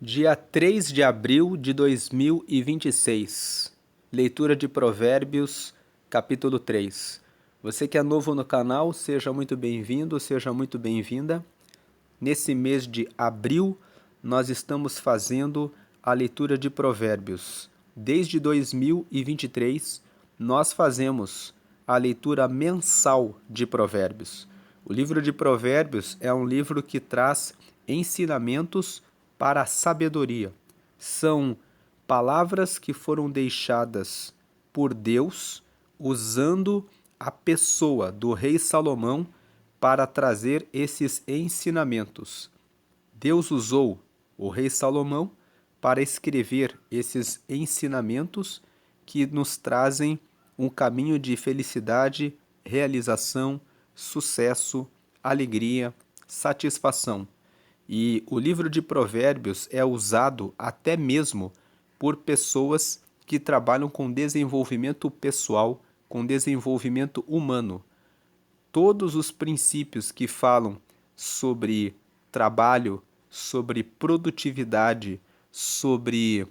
Dia 3 de abril de 2026. Leitura de Provérbios, capítulo 3. Você que é novo no canal, seja muito bem-vindo, seja muito bem-vinda. Nesse mês de abril, nós estamos fazendo a leitura de Provérbios. Desde 2023, nós fazemos a leitura mensal de Provérbios. O livro de Provérbios é um livro que traz ensinamentos para a sabedoria. São palavras que foram deixadas por Deus usando a pessoa do rei Salomão para trazer esses ensinamentos. Deus usou o rei Salomão para escrever esses ensinamentos que nos trazem um caminho de felicidade, realização, sucesso, alegria, satisfação. E o livro de Provérbios é usado até mesmo por pessoas que trabalham com desenvolvimento pessoal, com desenvolvimento humano. Todos os princípios que falam sobre trabalho, sobre produtividade, sobre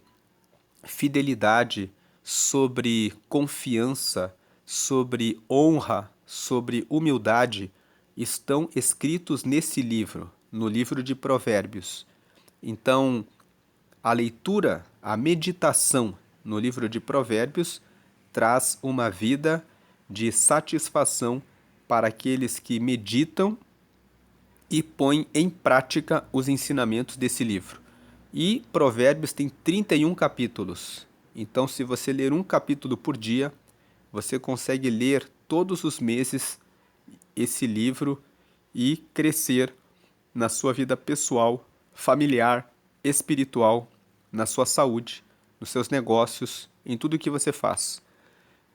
fidelidade, sobre confiança, sobre honra, sobre humildade, estão escritos nesse livro, no livro de Provérbios. Então, a leitura, a meditação no livro de Provérbios traz uma vida de satisfação para aqueles que meditam e põem em prática os ensinamentos desse livro. E Provérbios tem 31 capítulos. Então, se você ler um capítulo por dia, você consegue ler todos os meses esse livro e crescer na sua vida pessoal, familiar, espiritual, na sua saúde, nos seus negócios, em tudo que você faz.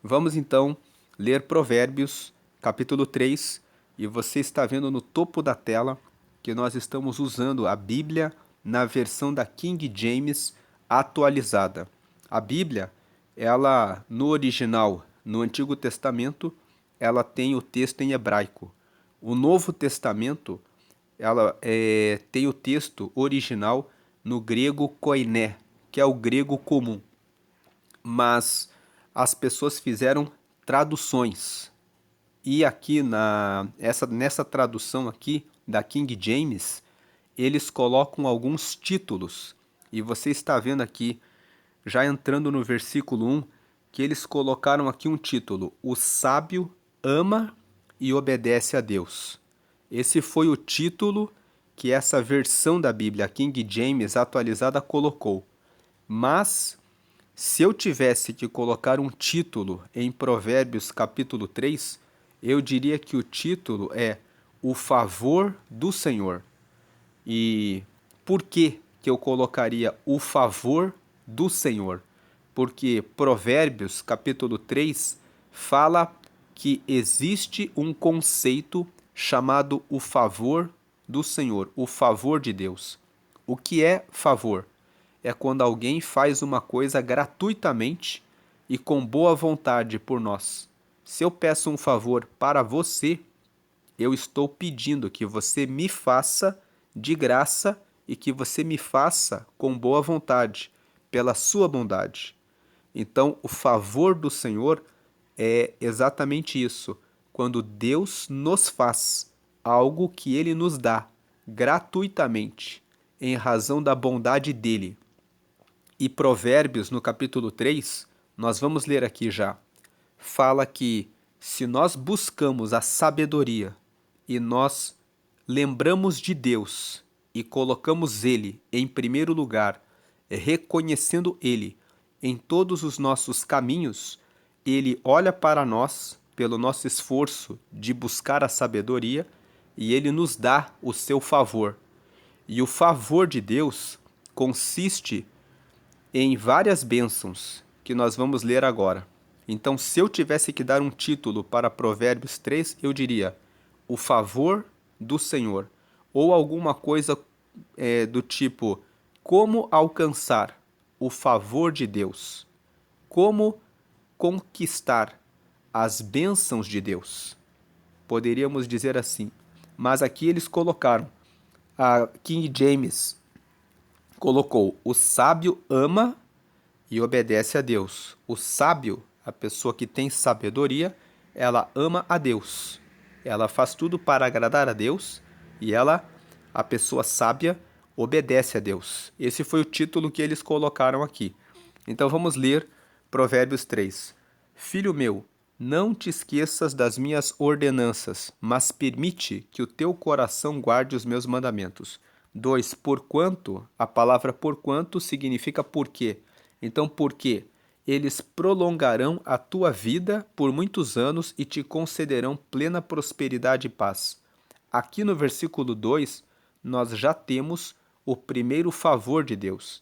Vamos então ler Provérbios, capítulo 3, e você está vendo no topo da tela que nós estamos usando a Bíblia na versão da King James atualizada. A Bíblia, ela no original, no Antigo Testamento, ela tem o texto em hebraico. O Novo Testamento, ela tem o texto original no grego koiné, que é o grego comum. Mas as pessoas fizeram traduções. E aqui nessa tradução aqui da King James, eles colocam alguns títulos. E você está vendo aqui, já entrando no versículo 1, que eles colocaram aqui um título: O sábio ama e obedece a Deus. Esse foi o título que essa versão da Bíblia, a King James atualizada, colocou. Mas se eu tivesse que colocar um título em Provérbios capítulo 3, eu diria que o título é O Favor do Senhor. E por que eu colocaria o favor do Senhor? Porque Provérbios capítulo 3 fala que existe um conceito chamado o favor do Senhor, o favor de Deus. O que é favor? É quando alguém faz uma coisa gratuitamente e com boa vontade por nós. Se eu peço um favor para você, eu estou pedindo que você me faça de graça e que você me faça com boa vontade, pela sua bondade. Então, o favor do Senhor é exatamente isso, quando Deus nos faz algo que Ele nos dá gratuitamente, em razão da bondade dEle. E Provérbios, no capítulo 3, nós vamos ler aqui já, fala que se nós buscamos a sabedoria e nós lembramos de Deus e colocamos Ele em primeiro lugar, reconhecendo Ele em todos os nossos caminhos, Ele olha para nós pelo nosso esforço de buscar a sabedoria e Ele nos dá o seu favor. E o favor de Deus consiste em várias bênçãos que nós vamos ler agora. Então, se eu tivesse que dar um título para Provérbios 3, eu diria O Favor do Senhor, ou alguma coisa do tipo Como alcançar o favor de Deus, como conquistar as bênçãos de Deus. Poderíamos dizer assim, mas aqui eles colocaram a King James colocou: o sábio ama e obedece a Deus. O sábio, a pessoa que tem sabedoria, ela ama a Deus. Ela faz tudo para agradar a Deus e ela, a pessoa sábia, obedece a Deus. Esse foi o título que eles colocaram aqui. Então vamos ler Provérbios 3. Filho meu, não te esqueças das minhas ordenanças, mas permite que o teu coração guarde os meus mandamentos. 2. Porquanto, a palavra porquanto significa porquê. Então, porque eles prolongarão a tua vida por muitos anos e te concederão plena prosperidade e paz. Aqui no versículo 2, nós já temos o primeiro favor de Deus.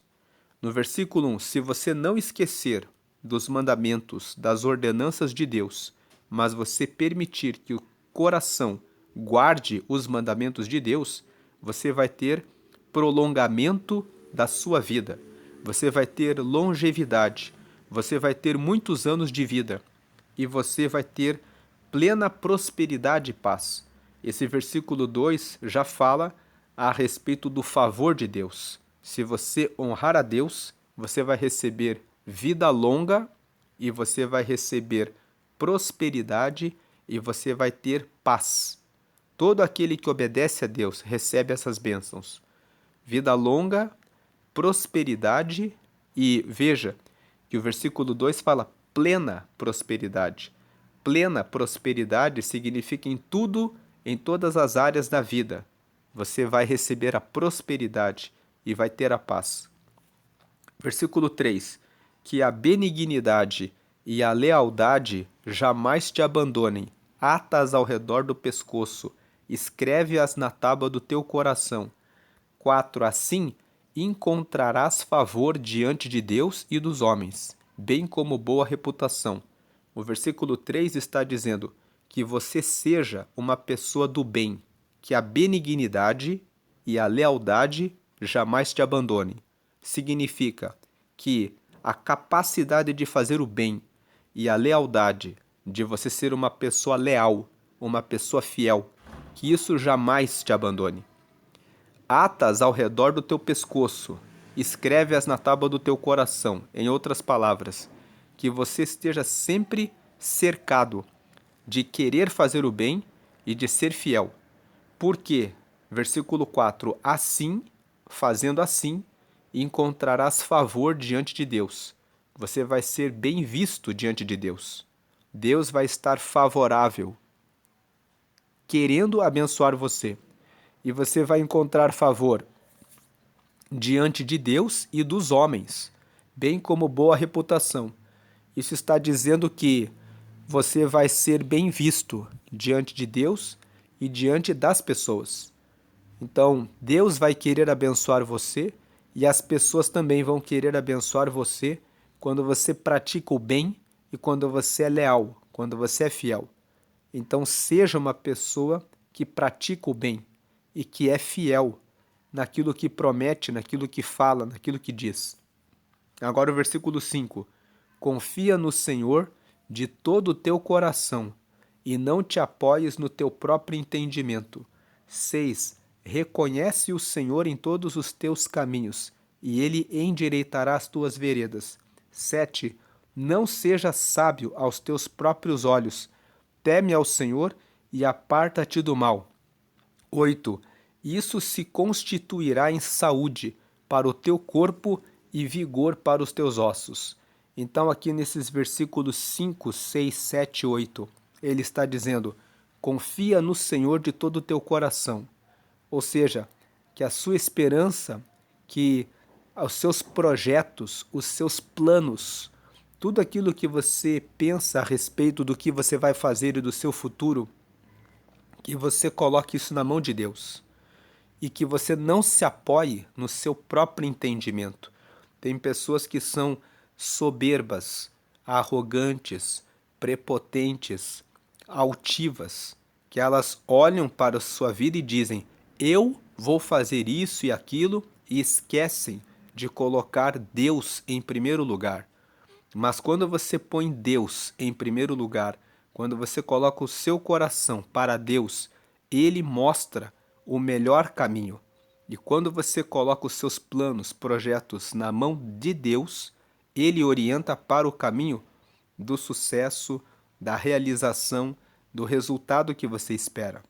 No versículo 1, se você não esquecer dos mandamentos, das ordenanças de Deus, mas você permitir que o coração guarde os mandamentos de Deus, você vai ter prolongamento da sua vida. Você vai ter longevidade. Você vai ter muitos anos de vida. E você vai ter plena prosperidade e paz. Esse versículo 2 já fala a respeito do favor de Deus. Se você honrar a Deus, você vai receber vida longa e você vai receber prosperidade e você vai ter paz. Todo aquele que obedece a Deus recebe essas bênçãos. Vida longa, prosperidade e veja que o versículo 2 fala plena prosperidade. Plena prosperidade significa em tudo, em todas as áreas da vida. Você vai receber a prosperidade e vai ter a paz. Versículo 3. Que a benignidade e a lealdade jamais te abandonem. Ata-as ao redor do pescoço, escreve-as na tábua do teu coração. 4. Assim encontrarás favor diante de Deus e dos homens, bem como boa reputação. O versículo 3 está dizendo que você seja uma pessoa do bem, que a benignidade e a lealdade jamais te abandone. Significa que a capacidade de fazer o bem e a lealdade, de você ser uma pessoa leal, uma pessoa fiel, que isso jamais te abandone. Atas ao redor do teu pescoço, escreve-as na tábua do teu coração. Em outras palavras, que você esteja sempre cercado de querer fazer o bem e de ser fiel. Por quê? Versículo 4. Assim, fazendo assim, encontrarás favor diante de Deus. Você vai ser bem visto diante de Deus. Deus vai estar favorável, querendo abençoar você. E você vai encontrar favor diante de Deus e dos homens, bem como boa reputação. Isso está dizendo que você vai ser bem visto diante de Deus e diante das pessoas. Então, Deus vai querer abençoar você e as pessoas também vão querer abençoar você quando você pratica o bem e quando você é leal, quando você é fiel. Então, seja uma pessoa que pratica o bem e que é fiel naquilo que promete, naquilo que fala, naquilo que diz. Agora o versículo 5. Confia no Senhor de todo o teu coração e não te apoies no teu próprio entendimento. 6. Reconhece o Senhor em todos os teus caminhos e ele endireitará as tuas veredas. 7. Não seja sábio aos teus próprios olhos. Teme ao Senhor e aparta-te do mal. 8. Isso se constituirá em saúde para o teu corpo e vigor para os teus ossos. Então, aqui nesses versículos 5, 6, 7 e 8, ele está dizendo: confia no Senhor de todo o teu coração. Ou seja, que a sua esperança, que os seus projetos, os seus planos, tudo aquilo que você pensa a respeito do que você vai fazer e do seu futuro, que você coloque isso na mão de Deus e que você não se apoie no seu próprio entendimento. Tem pessoas que são soberbas, arrogantes, prepotentes, altivas, que elas olham para a sua vida e dizem: eu vou fazer isso e aquilo, e esquecem de colocar Deus em primeiro lugar. Mas quando você põe Deus em primeiro lugar, quando você coloca o seu coração para Deus, Ele mostra o melhor caminho. E quando você coloca os seus planos, projetos na mão de Deus, Ele orienta para o caminho do sucesso, da realização, do resultado que você espera.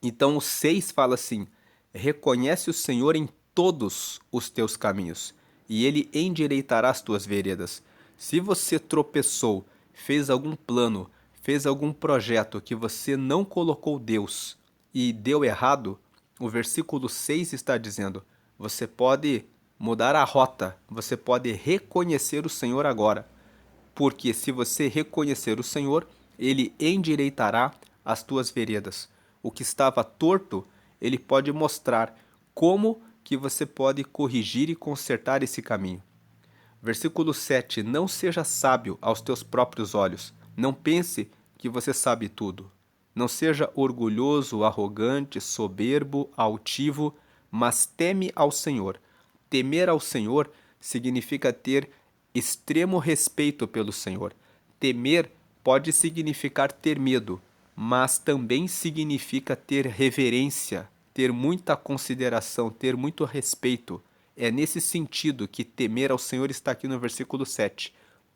Então o 6 fala assim: reconhece o Senhor em todos os teus caminhos, e Ele endireitará as tuas veredas. Se você tropeçou, fez algum plano, fez algum projeto que você não colocou Deus e deu errado, o versículo 6 está dizendo: você pode mudar a rota, você pode reconhecer o Senhor agora. Porque se você reconhecer o Senhor, Ele endireitará as tuas veredas. O que estava torto, Ele pode mostrar como que você pode corrigir e consertar esse caminho. Versículo 7: não seja sábio aos teus próprios olhos. Não pense que você sabe tudo. Não seja orgulhoso, arrogante, soberbo, altivo, mas teme ao Senhor. Temer ao Senhor significa ter extremo respeito pelo Senhor. Temer pode significar ter medo, mas também significa ter reverência, ter muita consideração, ter muito respeito. É nesse sentido que temer ao Senhor está aqui no versículo 7.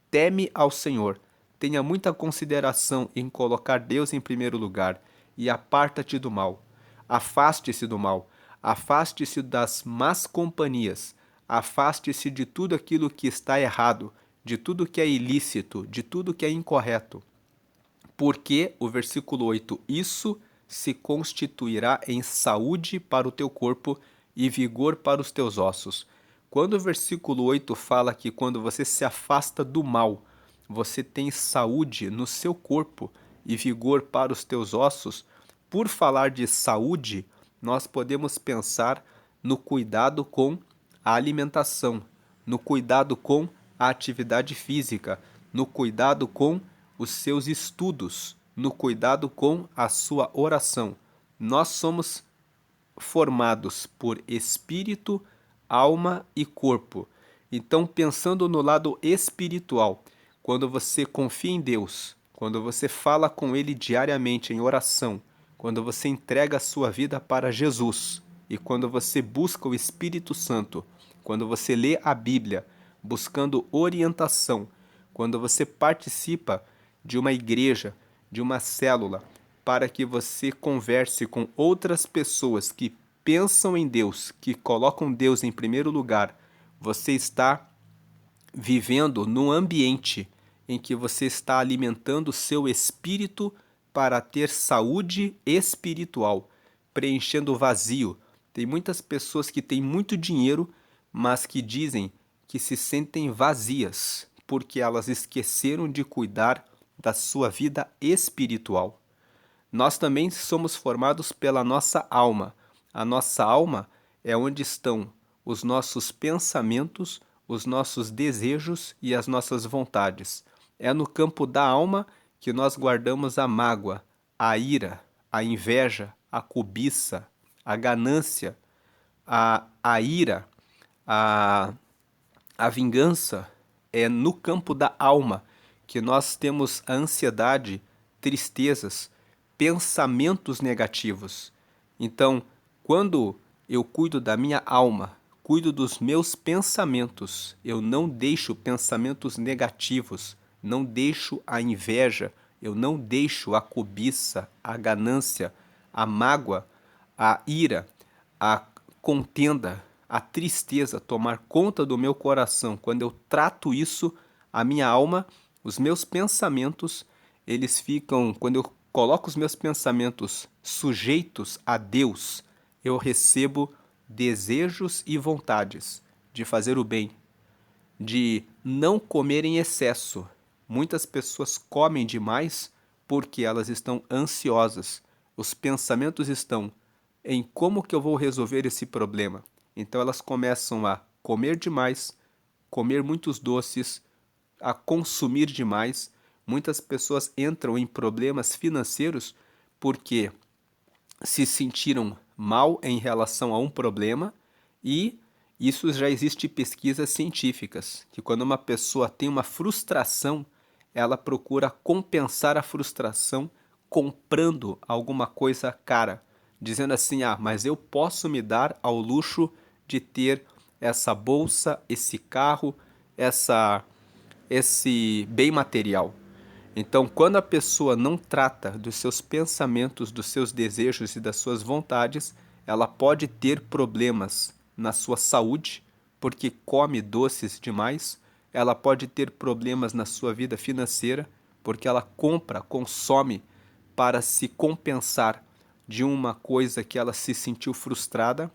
Teme ao Senhor, tenha muita consideração em colocar Deus em primeiro lugar e aparta-te do mal. Afaste-se do mal, afaste-se das más companhias, afaste-se de tudo aquilo que está errado, de tudo que é ilícito, de tudo que é incorreto. Porque, o versículo 8, isso se constituirá em saúde para o teu corpo e vigor para os teus ossos. Quando o versículo 8 fala que quando você se afasta do mal, você tem saúde no seu corpo e vigor para os teus ossos, por falar de saúde, nós podemos pensar no cuidado com a alimentação, no cuidado com a atividade física, no cuidado com os seus estudos, no cuidado com a sua oração. Nós somos formados por espírito, alma e corpo. Então, pensando no lado espiritual, quando você confia em Deus, quando você fala com Ele diariamente em oração, quando você entrega a sua vida para Jesus e quando você busca o Espírito Santo, quando você lê a Bíblia buscando orientação, quando você participa de uma igreja, de uma célula, para que você converse com outras pessoas que pensam em Deus, que colocam Deus em primeiro lugar, você está vivendo num ambiente em que você está alimentando o seu espírito para ter saúde espiritual, preenchendo o vazio. Tem muitas pessoas que têm muito dinheiro, mas que dizem que se sentem vazias, porque elas esqueceram de cuidar da sua vida espiritual. Nós também somos formados pela nossa alma. A nossa alma é onde estão os nossos pensamentos, os nossos desejos e as nossas vontades. É no campo da alma que nós guardamos a mágoa, a ira, a inveja, a cobiça, a ganância, a ira, a vingança. É no campo da alma que nós temos a ansiedade, tristezas, pensamentos negativos. Então, quando eu cuido da minha alma, cuido dos meus pensamentos, eu não deixo pensamentos negativos, não deixo a inveja, eu não deixo a cobiça, a ganância, a mágoa, a ira, a contenda, a tristeza tomar conta do meu coração. Quando eu trato isso, a minha alma, os meus pensamentos, eles ficam, quando eu coloco os meus pensamentos sujeitos a Deus, eu recebo desejos e vontades de fazer o bem, de não comer em excesso. Muitas pessoas comem demais porque elas estão ansiosas. Os pensamentos estão em como que eu vou resolver esse problema. Então elas começam a comer demais, comer muitos doces, a consumir demais. Muitas pessoas entram em problemas financeiros porque se sentiram mal em relação a um problema, e isso já existe pesquisas científicas, que quando uma pessoa tem uma frustração, ela procura compensar a frustração comprando alguma coisa cara, dizendo assim: ah, mas eu posso me dar ao luxo de ter essa bolsa, esse carro, esse bem material. Então, quando a pessoa não trata dos seus pensamentos, dos seus desejos e das suas vontades, ela pode ter problemas na sua saúde, porque come doces demais. Ela pode ter problemas na sua vida financeira, porque ela compra, consome para se compensar de uma coisa que ela se sentiu frustrada.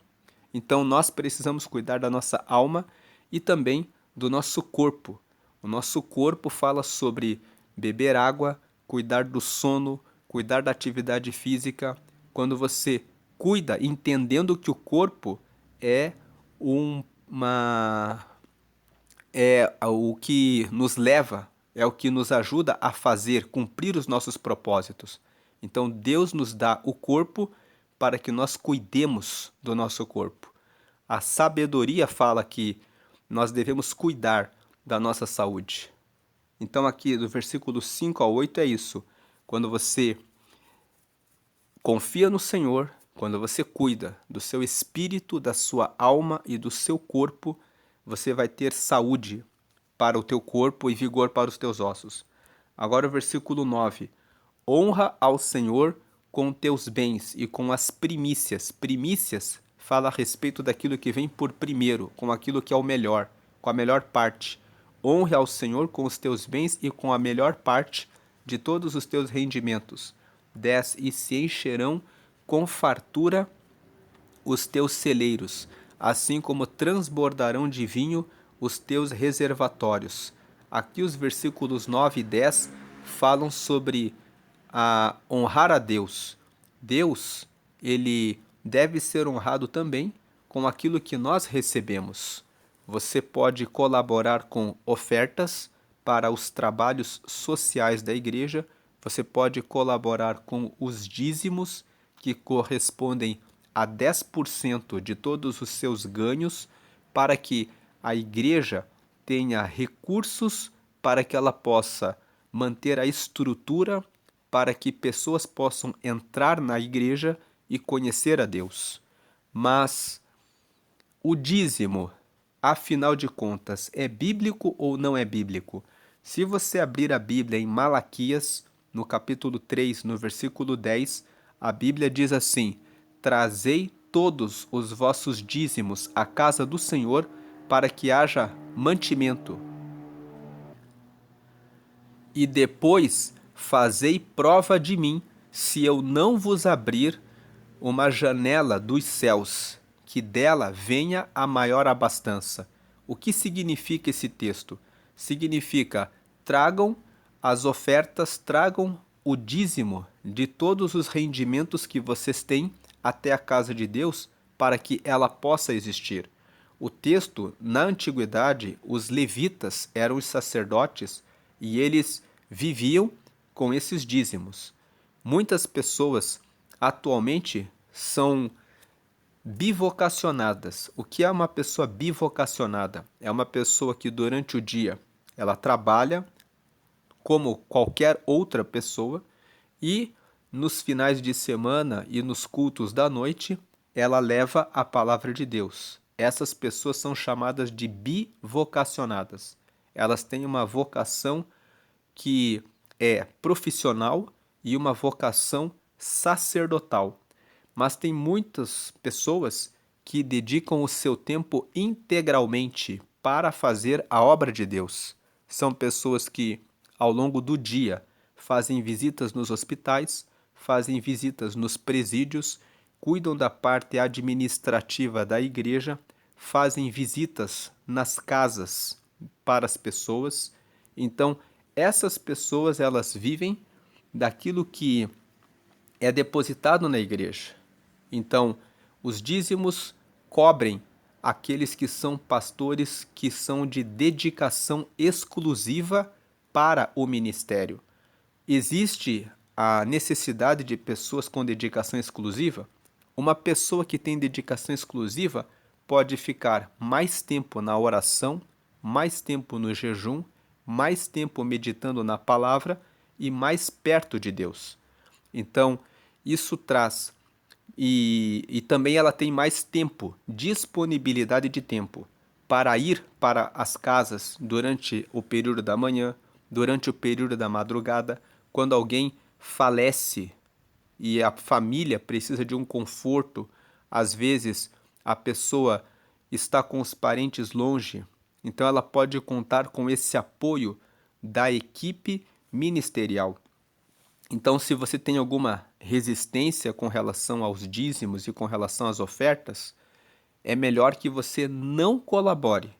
Então, nós precisamos cuidar da nossa alma e também do nosso corpo. O nosso corpo fala sobre beber água, cuidar do sono, cuidar da atividade física. Quando você cuida, entendendo que o corpo é uma é o que nos leva, é o que nos ajuda a fazer, cumprir os nossos propósitos. Então Deus nos dá o corpo para que nós cuidemos do nosso corpo. A sabedoria fala que nós devemos cuidar da nossa saúde. Então aqui do versículo 5 a 8 é isso. Quando você confia no Senhor, quando você cuida do seu espírito, da sua alma e do seu corpo, você vai ter saúde para o teu corpo e vigor para os teus ossos. Agora o versículo 9. Honra ao Senhor com teus bens e com as primícias. Primícias fala a respeito daquilo que vem por primeiro, com aquilo que é o melhor, com a melhor parte. Honre ao Senhor com os teus bens e com a melhor parte de todos os teus rendimentos. 10. E se encherão com fartura os teus celeiros, assim como transbordarão de vinho os teus reservatórios. Aqui os versículos 9 e 10 falam sobre honrar a Deus. Deus, ele deve ser honrado também com aquilo que nós recebemos. Você pode colaborar com ofertas para os trabalhos sociais da igreja, você pode colaborar com os dízimos, que correspondem a 10% de todos os seus ganhos, para que a igreja tenha recursos para que ela possa manter a estrutura, para que pessoas possam entrar na igreja e conhecer a Deus. Mas o dízimo, afinal de contas, é bíblico ou não é bíblico? Se você abrir a Bíblia em Malaquias, no capítulo 3, no versículo 10, a Bíblia diz assim: trazei todos os vossos dízimos à casa do Senhor, para que haja mantimento. E depois fazei prova de mim, se eu não vos abrir uma janela dos céus, que dela venha a maior abastança. O que significa esse texto? Significa: tragam as ofertas, tragam o dízimo de todos os rendimentos que vocês têm até a casa de Deus, para que ela possa existir. O texto, na antiguidade, os levitas eram os sacerdotes e eles viviam com esses dízimos. Muitas pessoas atualmente são bivocacionadas. O que é uma pessoa bivocacionada? É uma pessoa que durante o dia ela trabalha como qualquer outra pessoa e nos finais de semana e nos cultos da noite ela leva a palavra de Deus. Essas pessoas são chamadas de bivocacionadas. Elas têm uma vocação que é profissional e uma vocação sacerdotal. Mas tem muitas pessoas que dedicam o seu tempo integralmente para fazer a obra de Deus. São pessoas que, ao longo do dia, fazem visitas nos hospitais, fazem visitas nos presídios, cuidam da parte administrativa da igreja, fazem visitas nas casas para as pessoas. Então, essas pessoas, elas vivem daquilo que é depositado na igreja. Então, os dízimos cobrem aqueles que são pastores que são de dedicação exclusiva para o ministério. Existe a necessidade de pessoas com dedicação exclusiva? Uma pessoa que tem dedicação exclusiva pode ficar mais tempo na oração, mais tempo no jejum, mais tempo meditando na palavra e mais perto de Deus. Então, isso traz e também ela tem mais tempo, disponibilidade de tempo, para ir para as casas durante o período da manhã, durante o período da madrugada, quando alguém falece e a família precisa de um conforto, às vezes a pessoa está com os parentes longe, então ela pode contar com esse apoio da equipe ministerial. Então, se você tem alguma resistência com relação aos dízimos e com relação às ofertas, é melhor que você não colabore,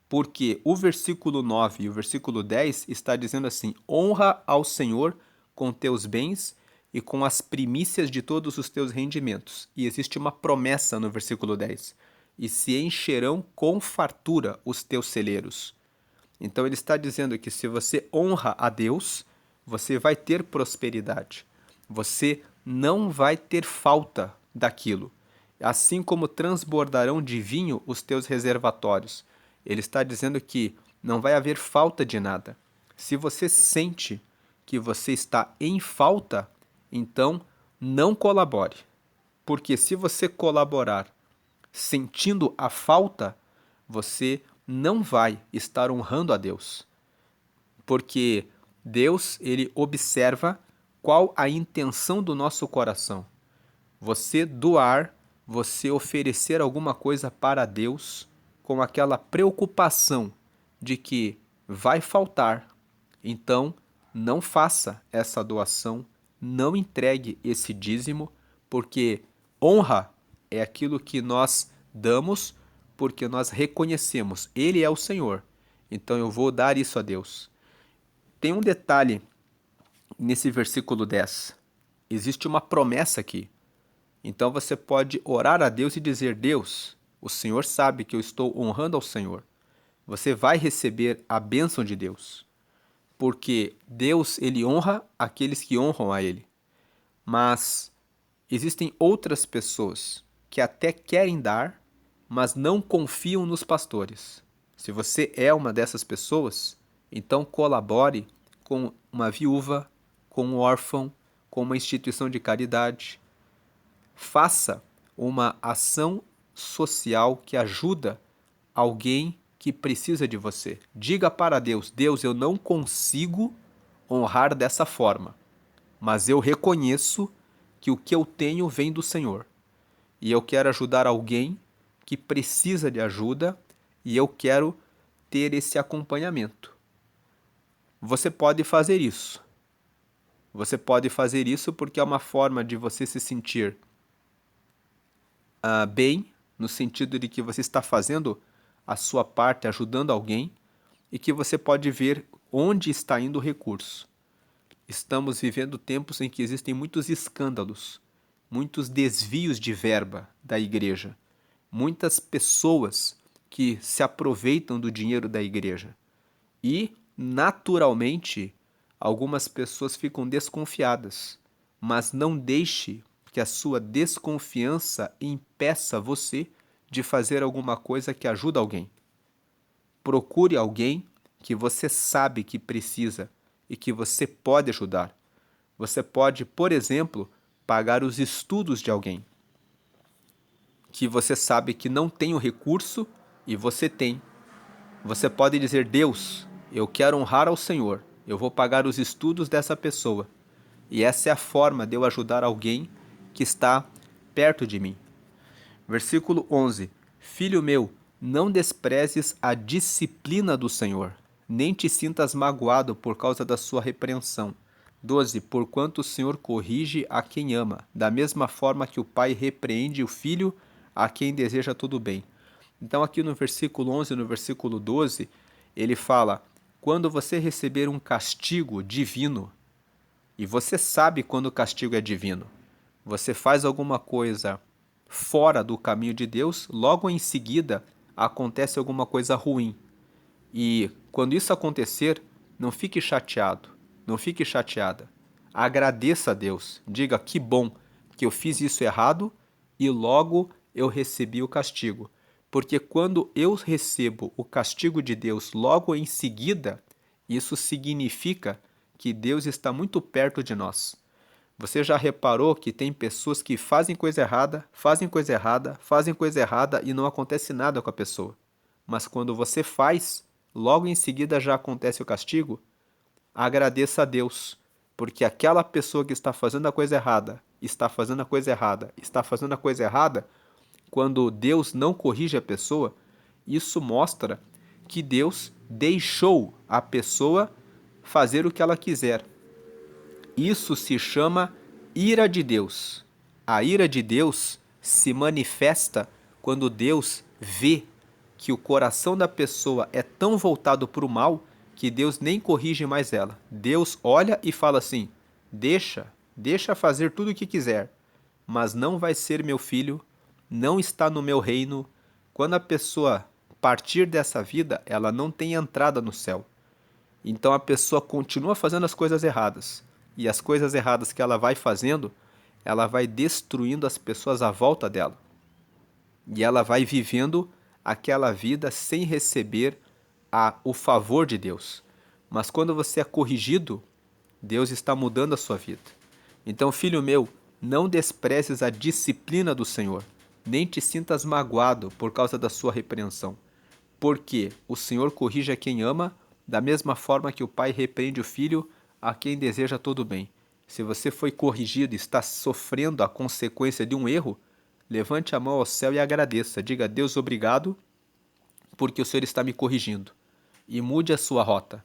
porque o versículo 9 e o versículo 10 está dizendo assim: honra ao Senhor com teus bens e com as primícias de todos os teus rendimentos. E existe uma promessa no versículo 10: e se encherão com fartura os teus celeiros. Então ele está dizendo que se você honra a Deus, você vai ter prosperidade. Você não vai ter falta daquilo. Assim como transbordarão de vinho os teus reservatórios. Ele está dizendo que não vai haver falta de nada. Se você sente que você está em falta, então não colabore. Porque se você colaborar sentindo a falta, você não vai estar honrando a Deus. Porque Deus, ele observa qual a intenção do nosso coração. Você doar, você oferecer alguma coisa para Deus com aquela preocupação de que vai faltar. Então, não faça essa doação, não entregue esse dízimo, porque honra é aquilo que nós damos porque nós reconhecemos, Ele é o Senhor. Então eu vou dar isso a Deus. Tem um detalhe nesse versículo 10. Existe uma promessa aqui. Então você pode orar a Deus e dizer: Deus, o Senhor sabe que eu estou honrando ao Senhor. Você vai receber a bênção de Deus. Porque Deus, ele honra aqueles que honram a Ele. Mas existem outras pessoas que até querem dar, mas não confiam nos pastores. Se você é uma dessas pessoas, então colabore com uma viúva, com um órfão, com uma instituição de caridade. Faça uma ação social que ajuda alguém que precisa de você. Diga para Deus: Deus, eu não consigo honrar dessa forma, mas eu reconheço que o que eu tenho vem do Senhor. E eu quero ajudar alguém que precisa de ajuda e eu quero ter esse acompanhamento. Você pode fazer isso. Você pode fazer isso porque é uma forma de você se sentir bem, no sentido de que você está fazendo a sua parte, ajudando alguém, e que você pode ver onde está indo o recurso. Estamos vivendo tempos em que existem muitos escândalos, muitos desvios de verba da igreja, muitas pessoas que se aproveitam do dinheiro da igreja. E, naturalmente, algumas pessoas ficam desconfiadas, mas não deixe que a sua desconfiança impeça você de fazer alguma coisa que ajuda alguém. Procure alguém que você sabe que precisa e que você pode ajudar. Você pode, por exemplo, pagar os estudos de alguém que você sabe que não tem o recurso e você tem. Você pode dizer: Deus, eu quero honrar ao Senhor, eu vou pagar os estudos dessa pessoa. E essa é a forma de eu ajudar alguém que está perto de mim. Versículo 11: Filho meu, não desprezes a disciplina do Senhor, nem te sintas magoado por causa da sua repreensão. 12: Porquanto o Senhor corrige a quem ama, da mesma forma que o pai repreende o filho a quem deseja tudo bem. Então aqui no versículo 11 e no versículo 12, ele fala: quando você receber um castigo divino, e você sabe quando o castigo é divino, você faz alguma coisa fora do caminho de Deus, logo em seguida acontece alguma coisa ruim. E quando isso acontecer, não fique chateado, não fique chateada. Agradeça a Deus, diga: que bom que eu fiz isso errado e logo eu recebi o castigo. Porque quando eu recebo o castigo de Deus logo em seguida, isso significa que Deus está muito perto de nós. Você já reparou que tem pessoas que fazem coisa errada, fazem coisa errada, fazem coisa errada e não acontece nada com a pessoa. Mas quando você faz, logo em seguida já acontece o castigo? Agradeça a Deus, porque aquela pessoa que está fazendo a coisa errada, está fazendo a coisa errada, está fazendo a coisa errada, quando Deus não corrige a pessoa, isso mostra que Deus deixou a pessoa fazer o que ela quiser. Isso se chama ira de Deus. A ira de Deus se manifesta quando Deus vê que o coração da pessoa é tão voltado para o mal que Deus nem corrige mais ela. Deus olha e fala assim: deixa fazer tudo o que quiser, mas não vai ser meu filho, não está no meu reino. Quando a pessoa partir dessa vida, ela não tem entrada no céu. Então a pessoa continua fazendo as coisas erradas. E as coisas erradas que ela vai fazendo, ela vai destruindo as pessoas à volta dela. E ela vai vivendo aquela vida sem receber o favor de Deus. Mas quando você é corrigido, Deus está mudando a sua vida. Então, filho meu, não desprezes a disciplina do Senhor, nem te sintas magoado por causa da sua repreensão. Porque o Senhor corrige a quem ama, da mesma forma que o pai repreende o filho a quem deseja todo bem. Se você foi corrigido e está sofrendo a consequência de um erro, levante a mão ao céu e agradeça. Diga a Deus obrigado, porque o Senhor está me corrigindo. E mude a sua rota.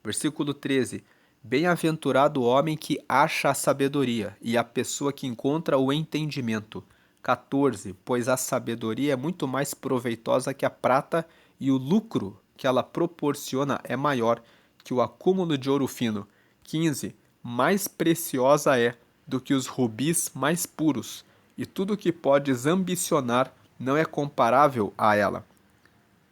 Versículo 13. Bem-aventurado o homem que acha a sabedoria e a pessoa que encontra o entendimento. 14. Pois a sabedoria é muito mais proveitosa que a prata e o lucro que ela proporciona é maior que o acúmulo de ouro fino. 15. Mais preciosa é do que os rubis mais puros, e tudo que podes ambicionar não é comparável a ela.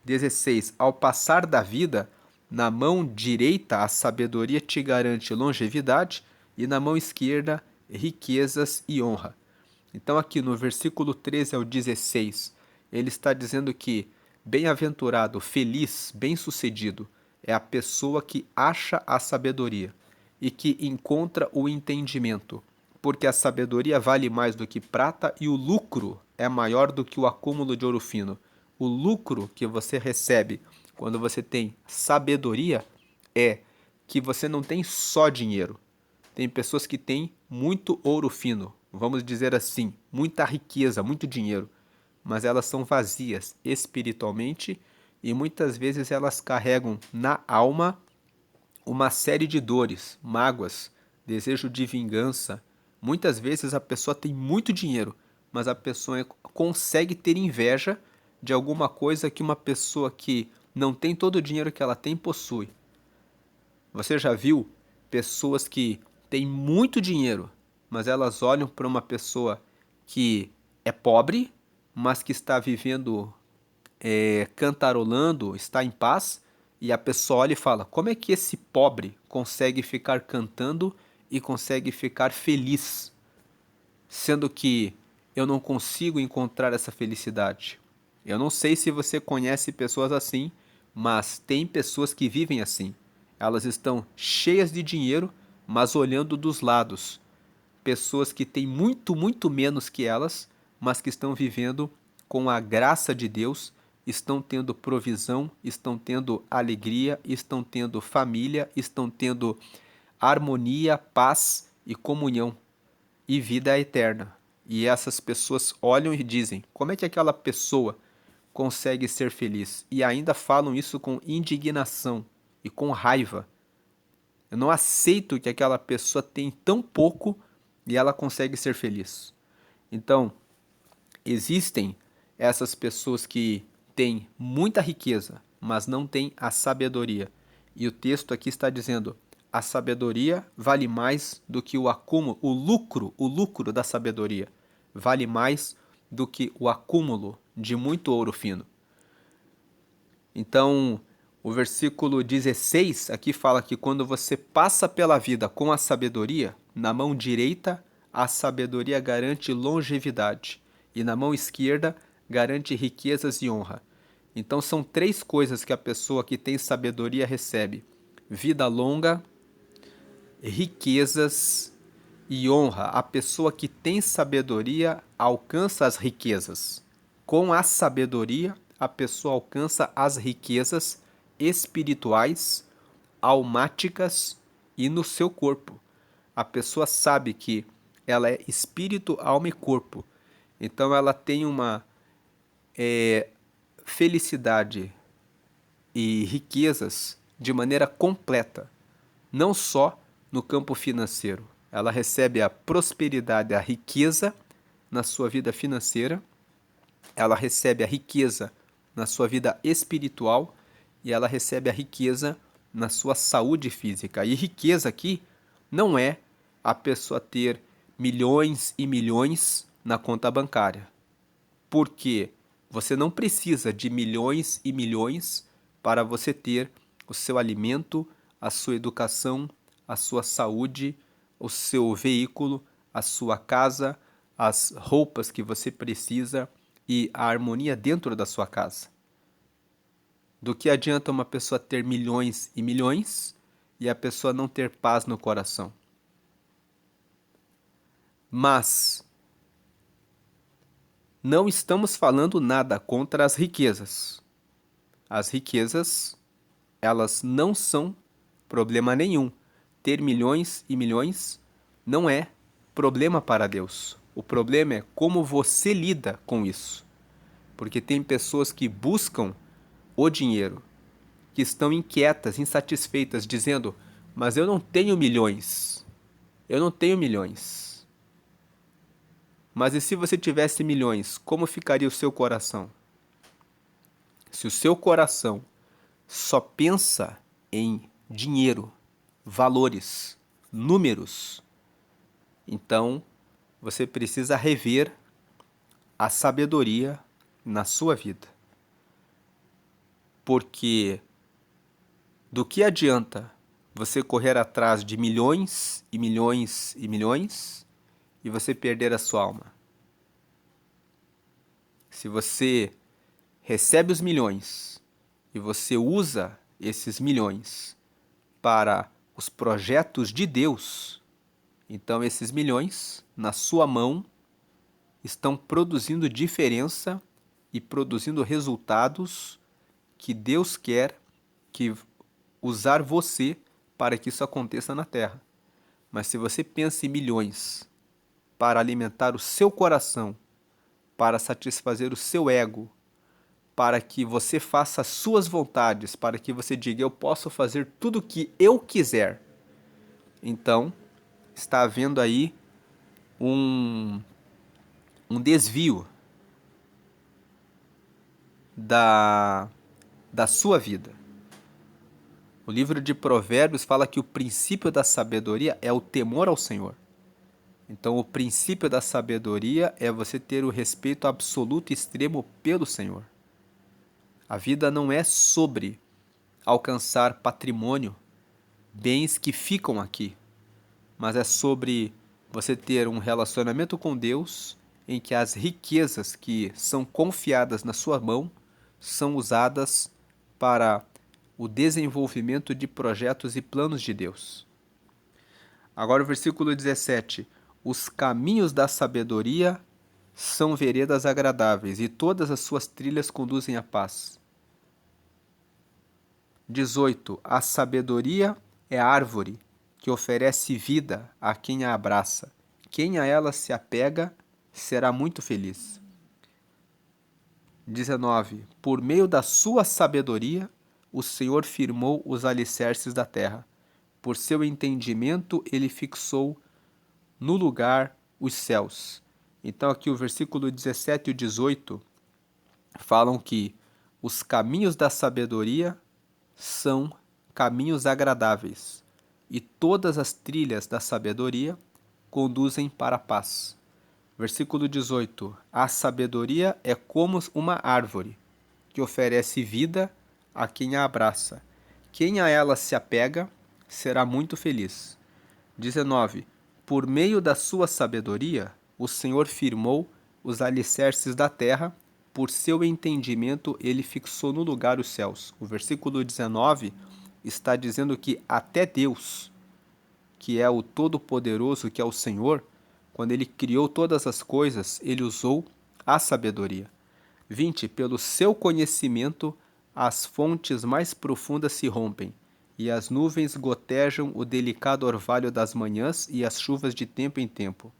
16. Ao passar da vida, na mão direita a sabedoria te garante longevidade e na mão esquerda riquezas e honra. Então aqui no versículo 13 ao 16, ele está dizendo que bem-aventurado, feliz, bem-sucedido é a pessoa que acha a sabedoria e que encontra o entendimento, porque a sabedoria vale mais do que prata e o lucro é maior do que o acúmulo de ouro fino. O lucro que você recebe quando você tem sabedoria é que você não tem só dinheiro. Tem pessoas que têm muito ouro fino, vamos dizer assim, muita riqueza, muito dinheiro, mas elas são vazias espiritualmente e muitas vezes elas carregam na alma uma série de dores, mágoas, desejo de vingança. Muitas vezes a pessoa tem muito dinheiro, mas a pessoa consegue ter inveja de alguma coisa que uma pessoa que não tem todo o dinheiro que ela tem possui. Você já viu pessoas que têm muito dinheiro, mas elas olham para uma pessoa que é pobre, mas que está vivendo, cantarolando, está em paz, e a pessoa olha e fala: como é que esse pobre consegue ficar cantando e consegue ficar feliz, sendo que eu não consigo encontrar essa felicidade? Eu não sei se você conhece pessoas assim, mas tem pessoas que vivem assim. Elas estão cheias de dinheiro, mas olhando dos lados. Pessoas que têm muito, muito menos que elas, mas que estão vivendo com a graça de Deus, estão tendo provisão, estão tendo alegria, estão tendo família, estão tendo harmonia, paz e comunhão e vida eterna. E essas pessoas olham e dizem: como é que aquela pessoa consegue ser feliz? E ainda falam isso com indignação e com raiva. Eu não aceito que aquela pessoa tem tão pouco e ela consegue ser feliz. Então, existem essas pessoas que têm muita riqueza, mas não têm a sabedoria. E o texto aqui está dizendo: a sabedoria vale mais do que o acúmulo, o lucro da sabedoria vale mais do que o acúmulo de muito ouro fino. Então, o versículo 16 aqui fala que quando você passa pela vida com a sabedoria, na mão direita a sabedoria garante longevidade e na mão esquerda garante riquezas e honra. Então são três coisas que a pessoa que tem sabedoria recebe: vida longa, riquezas e honra. A pessoa que tem sabedoria alcança as riquezas. Com a sabedoria, a pessoa alcança as riquezas espirituais, almáticas e no seu corpo. A pessoa sabe que ela é espírito, alma e corpo. Então ela tem uma felicidade e riquezas de maneira completa, não só no campo financeiro. Ela recebe a prosperidade, a riqueza na sua vida financeira, ela recebe a riqueza na sua vida espiritual e ela recebe a riqueza na sua saúde física. E riqueza aqui não é a pessoa ter milhões e milhões na conta bancária. Porque você não precisa de milhões e milhões para você ter o seu alimento, a sua educação, a sua saúde, o seu veículo, a sua casa, as roupas que você precisa e a harmonia dentro da sua casa. Do que adianta uma pessoa ter milhões e milhões e a pessoa não ter paz no coração? Mas não estamos falando nada contra as riquezas. As riquezas, elas não são problema nenhum. Ter milhões e milhões não é problema para Deus. O problema é como você lida com isso. Porque tem pessoas que buscam o dinheiro, que estão inquietas, insatisfeitas, dizendo: mas eu não tenho milhões. Eu não tenho milhões. Mas e se você tivesse milhões, como ficaria o seu coração? Se o seu coração só pensa em dinheiro, valores, números, então você precisa rever a sabedoria na sua vida. Porque do que adianta você correr atrás de milhões e milhões e milhões e você perder a sua alma? Se você recebe os milhões e você usa esses milhões para os projetos de Deus, então esses milhões na sua mão estão produzindo diferença e produzindo resultados que Deus quer que usar você para que isso aconteça na terra. Mas se você pensa em milhões para alimentar o seu coração, para satisfazer o seu ego, para que você faça as suas vontades, para que você diga: eu posso fazer tudo o que eu quiser, então está havendo aí um desvio da sua vida. O livro de Provérbios fala que o princípio da sabedoria é o temor ao Senhor. Então, o princípio da sabedoria é você ter o respeito absoluto e extremo pelo Senhor. A vida não é sobre alcançar patrimônio, bens que ficam aqui, mas é sobre você ter um relacionamento com Deus em que as riquezas que são confiadas na sua mão são usadas para o desenvolvimento de projetos e planos de Deus. Agora o versículo 17. Os caminhos da sabedoria são veredas agradáveis, e todas as suas trilhas conduzem à paz. 18. A sabedoria é a árvore que oferece vida a quem a abraça. Quem a ela se apega será muito feliz. 19. Por meio da sua sabedoria, o Senhor firmou os alicerces da terra. Por seu entendimento, ele fixou no lugar os céus. Então aqui o versículo 17 e 18 falam que os caminhos da sabedoria são caminhos agradáveis, e todas as trilhas da sabedoria conduzem para a paz. Versículo 18. A sabedoria é como uma árvore que oferece vida a quem a abraça. Quem a ela se apega será muito feliz. 19. Por meio da sua sabedoria, o Senhor firmou os alicerces da terra, por seu entendimento ele fixou no lugar os céus. O versículo 19 está dizendo que até Deus, que é o Todo-Poderoso, que é o Senhor, quando ele criou todas as coisas, ele usou a sabedoria. 20. Pelo seu conhecimento, as fontes mais profundas se rompem, e as nuvens gotejam o delicado orvalho das manhãs e as chuvas de tempo em tempo.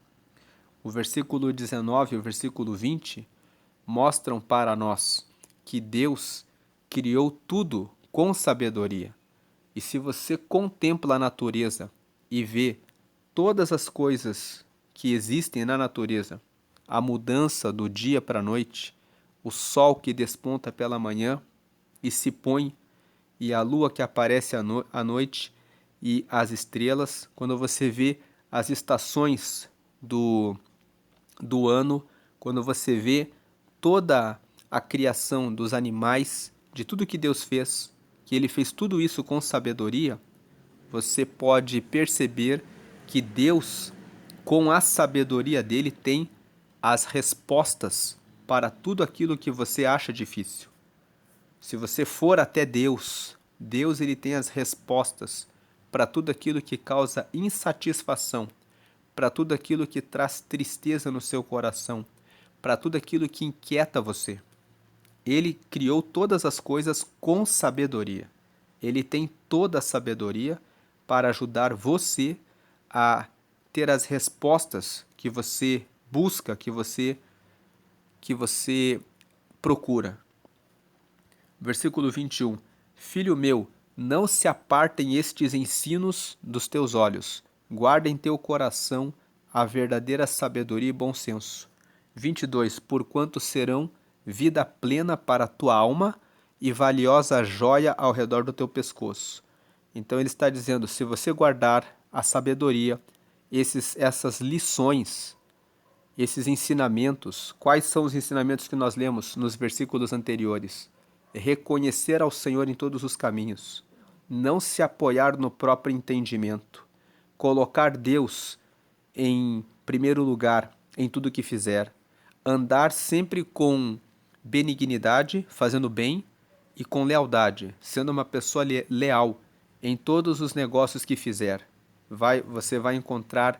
O versículo 19 e o versículo 20 mostram para nós que Deus criou tudo com sabedoria. E se você contempla a natureza e vê todas as coisas que existem na natureza, a mudança do dia para a noite, o sol que desponta pela manhã e se põe, e a lua que aparece à noite, e as estrelas, quando você vê as estações do ano, quando você vê toda a criação dos animais, de tudo que Deus fez, que Ele fez tudo isso com sabedoria, você pode perceber que Deus, com a sabedoria dele, tem as respostas para tudo aquilo que você acha difícil. Se você for até Deus, Deus ele tem as respostas para tudo aquilo que causa insatisfação, para tudo aquilo que traz tristeza no seu coração, para tudo aquilo que inquieta você. Ele criou todas as coisas com sabedoria. Ele tem toda a sabedoria para ajudar você a ter as respostas que você busca, que você procura. Versículo 21. Filho meu, não se apartem estes ensinos dos teus olhos. Guarda em teu coração a verdadeira sabedoria e bom senso. 22. Porquanto serão vida plena para a tua alma e valiosa joia ao redor do teu pescoço. Então ele está dizendo, se você guardar a sabedoria, essas lições, esses ensinamentos, quais são os ensinamentos que nós lemos nos versículos anteriores? Reconhecer ao Senhor em todos os caminhos, não se apoiar no próprio entendimento, colocar Deus em primeiro lugar em tudo que fizer, andar sempre com benignidade, fazendo bem, e com lealdade, sendo uma pessoa leal em todos os negócios que fizer. Você vai encontrar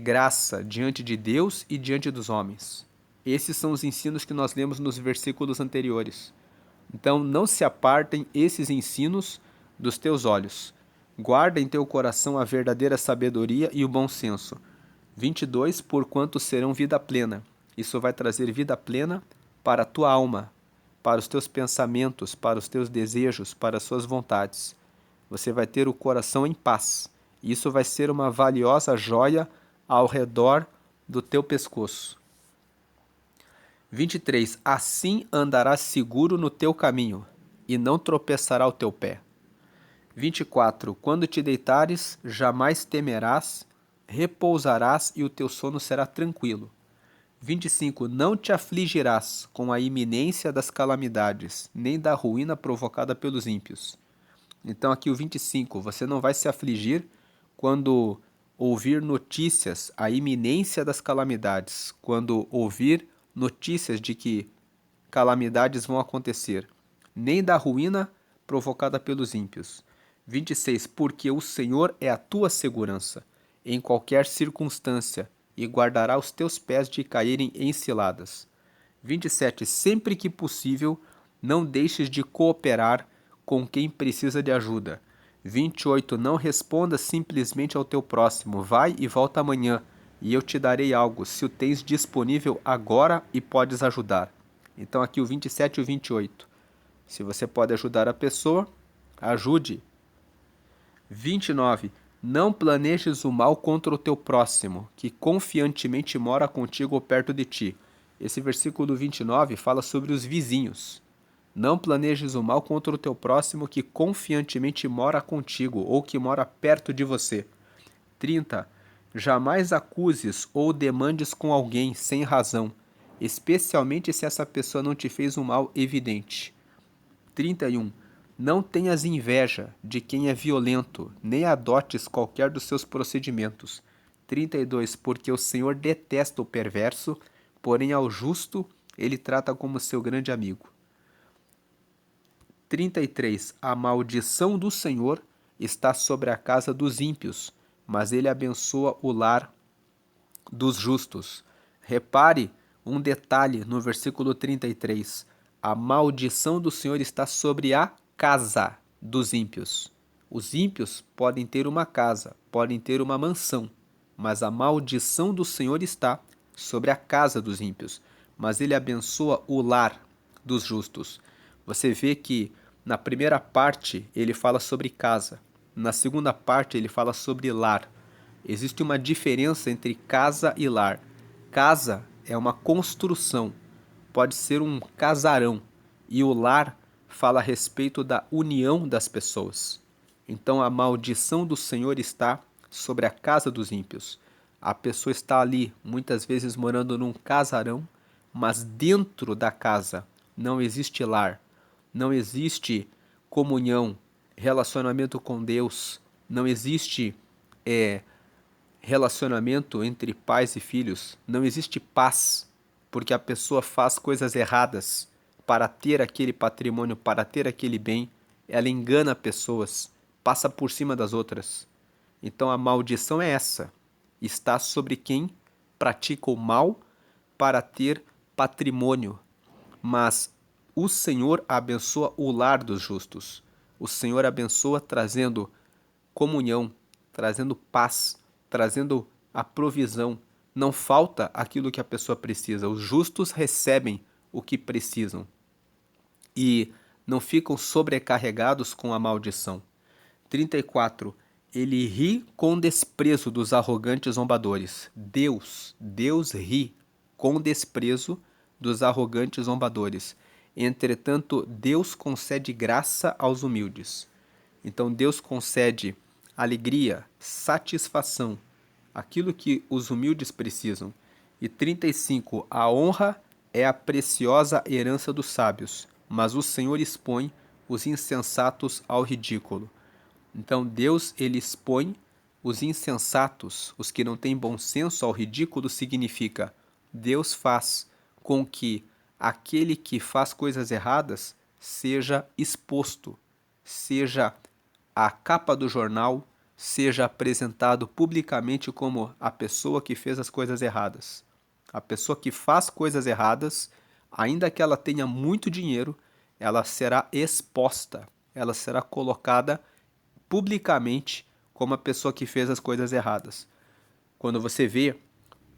graça diante de Deus e diante dos homens. Esses são os ensinos que nós lemos nos versículos anteriores. Então, não se apartem esses ensinos dos teus olhos. Guarda em teu coração a verdadeira sabedoria e o bom senso. 22. Porquanto serão vida plena. Isso vai trazer vida plena para a tua alma, para os teus pensamentos, para os teus desejos, para as suas vontades. Você vai ter o coração em paz. Isso vai ser uma valiosa joia ao redor do teu pescoço. 23. Assim andarás seguro no teu caminho, e não tropeçará o teu pé. 24. Quando te deitares, jamais temerás, repousarás e o teu sono será tranquilo. 25. Não te afligirás com a iminência das calamidades, nem da ruína provocada pelos ímpios. Então aqui o 25. Você não vai se afligir quando ouvir notícias, a iminência das calamidades, quando ouvir notícias de que calamidades vão acontecer, nem da ruína provocada pelos ímpios. 26. Porque o Senhor é a tua segurança, em qualquer circunstância, e guardará os teus pés de caírem em ciladas. 27. Sempre que possível, não deixes de cooperar com quem precisa de ajuda. 28. Não responda simplesmente ao teu próximo, vai e volta amanhã, e eu te darei algo, se o tens disponível agora e podes ajudar. Então aqui o 27 e o 28. Se você pode ajudar a pessoa, ajude. 29. Não planejes o mal contra o teu próximo, que confiantemente mora contigo ou perto de ti. Esse versículo 29 fala sobre os vizinhos. Não planejes o mal contra o teu próximo, que confiantemente mora contigo ou que mora perto de você. 30. Jamais acuses ou demandes com alguém sem razão, especialmente se essa pessoa não te fez um mal evidente. 31. Não tenhas inveja de quem é violento, nem adotes qualquer dos seus procedimentos. 32. Porque o Senhor detesta o perverso, porém ao justo ele trata como seu grande amigo. 33. A maldição do Senhor está sobre a casa dos ímpios, mas ele abençoa o lar dos justos. Repare um detalhe no versículo 33. A maldição do Senhor está sobre a casa dos ímpios. Os ímpios podem ter uma casa, podem ter uma mansão, mas a maldição do Senhor está sobre a casa dos ímpios. Mas ele abençoa o lar dos justos. Você vê que na primeira parte ele fala sobre casa, na segunda parte ele fala sobre lar. Existe uma diferença entre casa e lar. Casa é uma construção, pode ser um casarão, e o lar fala a respeito da união das pessoas. Então a maldição do Senhor está sobre a casa dos ímpios. A pessoa está ali, muitas vezes morando num casarão, mas dentro da casa não existe lar, não existe comunhão, relacionamento com Deus, não existe relacionamento entre pais e filhos, não existe paz, porque a pessoa faz coisas erradas para ter aquele patrimônio, para ter aquele bem, ela engana pessoas, passa por cima das outras. Então a maldição é essa, está sobre quem pratica o mal para ter patrimônio, mas o Senhor abençoa o lar dos justos. O Senhor abençoa trazendo comunhão, trazendo paz, trazendo a provisão. Não falta aquilo que a pessoa precisa. Os justos recebem o que precisam e não ficam sobrecarregados com a maldição. 34. Ele ri com desprezo dos arrogantes zombadores. Deus ri com desprezo dos arrogantes zombadores. Entretanto, Deus concede graça aos humildes. Então, Deus concede alegria, satisfação, aquilo que os humildes precisam. E 35. A honra é a preciosa herança dos sábios, mas o Senhor expõe os insensatos ao ridículo. Então Deus ele expõe os insensatos, os que não têm bom senso, ao ridículo. Significa Deus faz com que aquele que faz coisas erradas seja exposto, seja a capa do jornal, seja apresentado publicamente como a pessoa que fez as coisas erradas. A pessoa que faz coisas erradas, ainda que ela tenha muito dinheiro, ela será exposta, ela será colocada publicamente como a pessoa que fez as coisas erradas. Quando você vê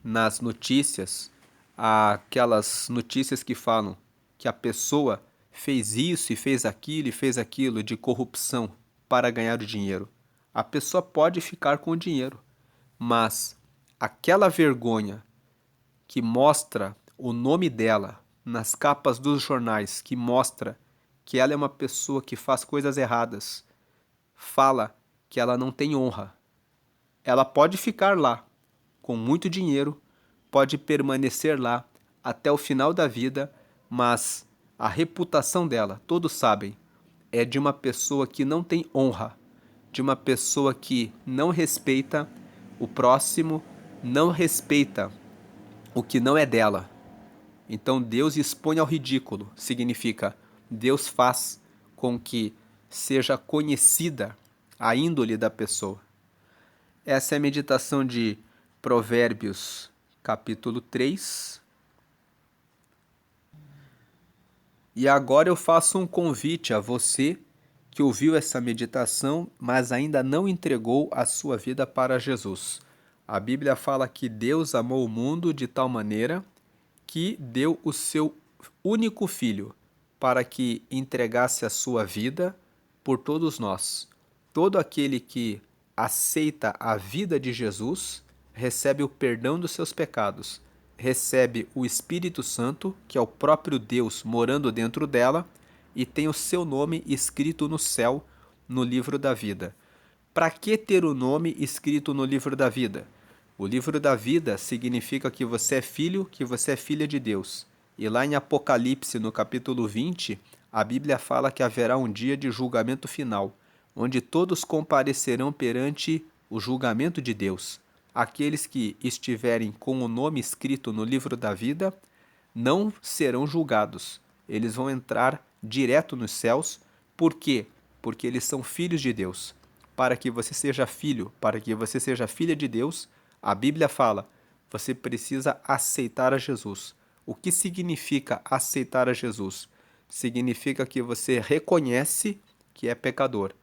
nas notícias, aquelas notícias que falam que a pessoa fez isso e fez aquilo de corrupção para ganhar o dinheiro, a pessoa pode ficar com o dinheiro, mas aquela vergonha que mostra o nome dela nas capas dos jornais, que mostra que ela é uma pessoa que faz coisas erradas, fala que ela não tem honra. Ela pode ficar lá com muito dinheiro, pode permanecer lá até o final da vida, mas a reputação dela, todos sabem, é de uma pessoa que não tem honra, de uma pessoa que não respeita o próximo, não respeita o que não é dela. Então Deus expõe ao ridículo, significa Deus faz com que seja conhecida a índole da pessoa. Essa é a meditação de Provérbios, capítulo 3. E agora eu faço um convite a você que ouviu essa meditação, mas ainda não entregou a sua vida para Jesus. A Bíblia fala que Deus amou o mundo de tal maneira que deu o seu único filho para que entregasse a sua vida por todos nós. Todo aquele que aceita a vida de Jesus recebe o perdão dos seus pecados, recebe o Espírito Santo, que é o próprio Deus morando dentro dela, e tem o seu nome escrito no céu, no livro da vida. Para que ter o nome escrito no livro da vida? O livro da vida significa que você é filho, que você é filha de Deus. E lá em Apocalipse, no capítulo 20, a Bíblia fala que haverá um dia de julgamento final, onde todos comparecerão perante o julgamento de Deus. Aqueles que estiverem com o nome escrito no livro da vida não serão julgados. Eles vão entrar direto nos céus. Por quê? Porque eles são filhos de Deus. para que você seja filho, para que você seja filha de Deus, a Bíblia fala, você precisa aceitar a Jesus. O que significa aceitar a Jesus? Significa que você reconhece que é pecador,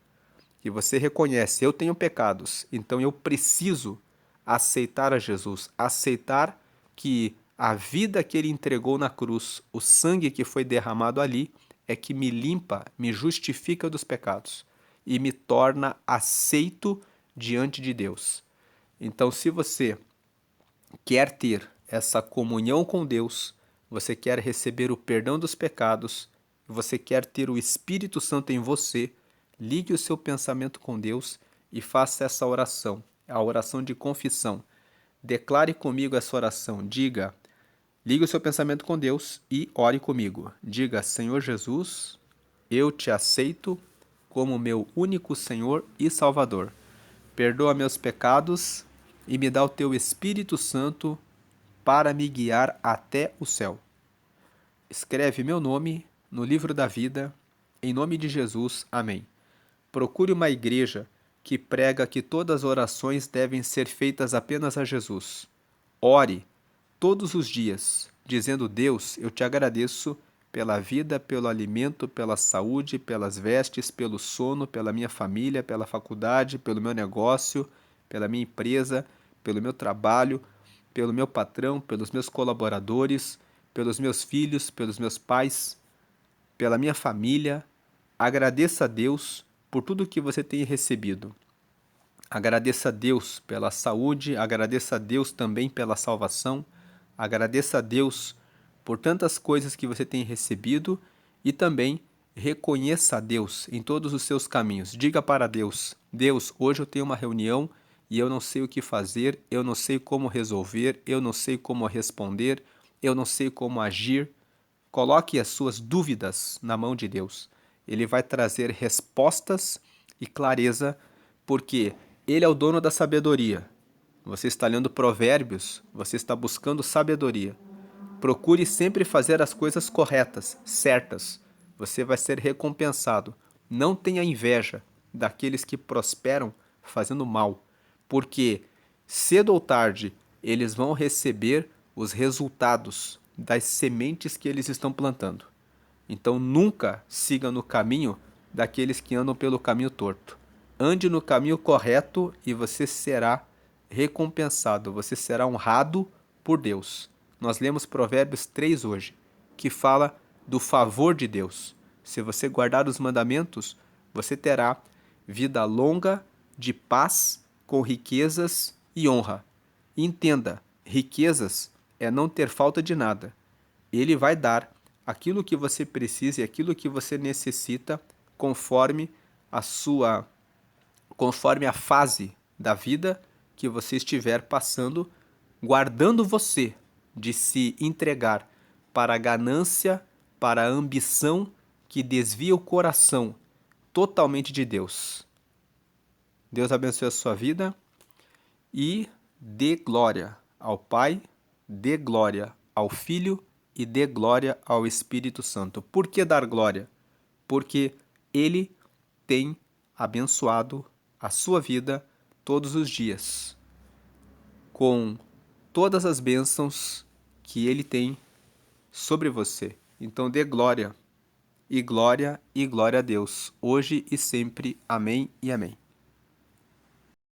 que você reconhece, eu tenho pecados, então eu preciso aceitar a Jesus, aceitar que a vida que ele entregou na cruz, o sangue que foi derramado ali, é que me limpa, me justifica dos pecados e me torna aceito diante de Deus. Então, se você quer ter essa comunhão com Deus, você quer receber o perdão dos pecados, você quer ter o Espírito Santo em você, ligue o seu pensamento com Deus e faça essa oração, a oração de confissão. Declare comigo essa oração. Diga, ligue o seu pensamento com Deus e ore comigo. Diga, Senhor Jesus, eu te aceito como meu único Senhor e Salvador. Perdoa meus pecados e me dá o teu Espírito Santo para me guiar até o céu. Escreve meu nome no livro da vida, em nome de Jesus. Amém. Procure uma igreja que prega que todas as orações devem ser feitas apenas a Jesus. Ore todos os dias, dizendo: Deus, eu te agradeço pela vida, pelo alimento, pela saúde, pelas vestes, pelo sono, pela minha família, pela faculdade, pelo meu negócio, pela minha empresa, pelo meu trabalho, pelo meu patrão, pelos meus colaboradores, pelos meus filhos, pelos meus pais, pela minha família. Agradeça a Deus por tudo que você tem recebido. Agradeça a Deus pela saúde, agradeça a Deus também pela salvação, agradeça a Deus por tantas coisas que você tem recebido e também reconheça a Deus em todos os seus caminhos. Diga para Deus: Deus, hoje eu tenho uma reunião e eu não sei o que fazer, eu não sei como resolver, eu não sei como responder, eu não sei como agir. Coloque as suas dúvidas na mão de Deus. Ele vai trazer respostas e clareza, porque Ele é o dono da sabedoria. Você está lendo Provérbios, você está buscando sabedoria. Procure sempre fazer as coisas corretas, certas. Você vai ser recompensado. Não tenha inveja daqueles que prosperam fazendo mal, porque cedo ou tarde eles vão receber os resultados das sementes que eles estão plantando. Então nunca siga no caminho daqueles que andam pelo caminho torto. Ande no caminho correto e você será recompensado, você será honrado por Deus. Nós lemos Provérbios 3 hoje, que fala do favor de Deus. Se você guardar os mandamentos, você terá vida longa, de paz, com riquezas e honra. E entenda, riquezas é não ter falta de nada. Ele vai dar aquilo que você precisa e aquilo que você necessita conforme conforme a fase da vida que você estiver passando, guardando você de se entregar para a ganância, para a ambição que desvia o coração totalmente de Deus. Deus abençoe a sua vida e dê glória ao Pai, dê glória ao Filho e dê glória ao Espírito Santo. Por que dar glória? Porque Ele tem abençoado a sua vida todos os dias, com todas as bênçãos que Ele tem sobre você. Então dê glória, e glória, e glória a Deus, hoje e sempre. Amém e amém.